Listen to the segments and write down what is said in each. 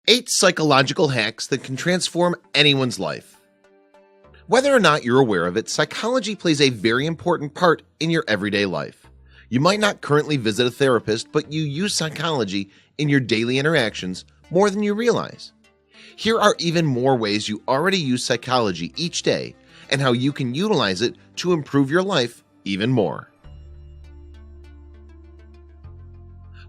8 psychological hacks that can transform anyone's life. Whether or not you're aware of it, psychology plays a very important part in your everyday life. You might not currently visit a therapist, but you use psychology in your daily interactions more than you realize. Here are even more ways you already use psychology each day and how you can utilize it to improve your life even more.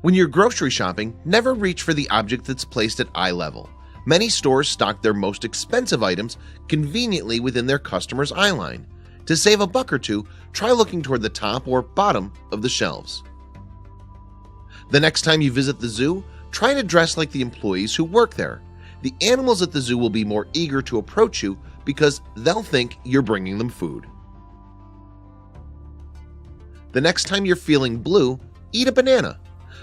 When you're grocery shopping, never reach for the object that's placed at eye level. Many stores stock their most expensive items conveniently within their customer's eye line. To save a buck or two, try looking toward the top or bottom of the shelves. The next time you visit the zoo, try to dress like the employees who work there. The animals at the zoo will be more eager to approach you because they'll think you're bringing them food. The next time you're feeling blue, eat a banana.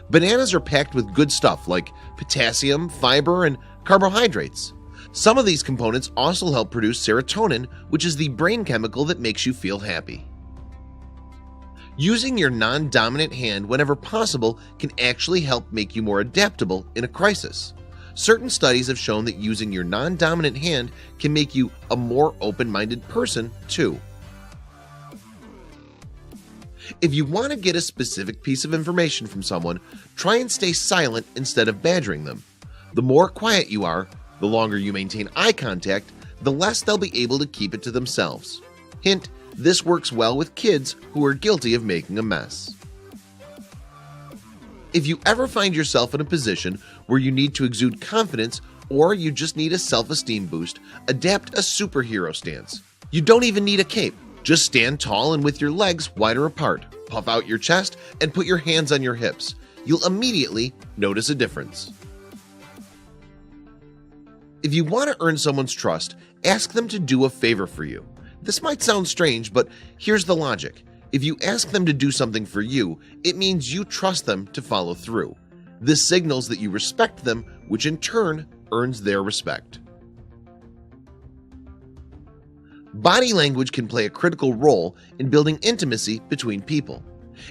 Bananas are packed with good stuff like potassium, fiber, and carbohydrates. Some of these components also help produce serotonin, which is the brain chemical that makes you feel happy. Using your non-dominant hand whenever possible can actually help make you more adaptable in a crisis. Certain studies have shown that using your non-dominant hand can make you a more open-minded person too. If you want to get a specific piece of information from someone, try and stay silent instead of badgering them. The more quiet you are, the longer you maintain eye contact, the less they'll be able to keep it to themselves. Hint, this works well with kids who are guilty of making a mess. If you ever find yourself in a position where you need to exude confidence or you just need a self-esteem boost, adapt a superhero stance. You don't even need a cape. Just stand tall and with your legs wider apart, puff out your chest, and put your hands on your hips. You'll immediately notice a difference. If you want to earn someone's trust, ask them to do a favor for you. This might sound strange, but here's the logic. If you ask them to do something for you, it means you trust them to follow through. This signals that you respect them, which in turn earns their respect. Body language can play a critical role in building intimacy between people.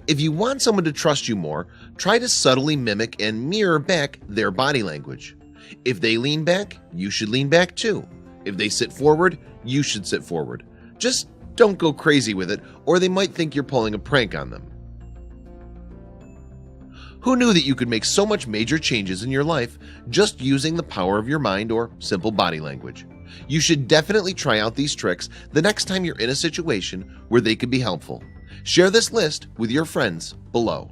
If you want someone to trust you more, try to subtly mimic and mirror back their body language. If they lean back, you should lean back too. If they sit forward, you should sit forward. Just don't go crazy with it, or they might think you're pulling a prank on them. Who knew that you could make so much major changes in your life just using the power of your mind or simple body language? You should definitely try out these tricks the next time you're in a situation where they could be helpful. Share this list with your friends below.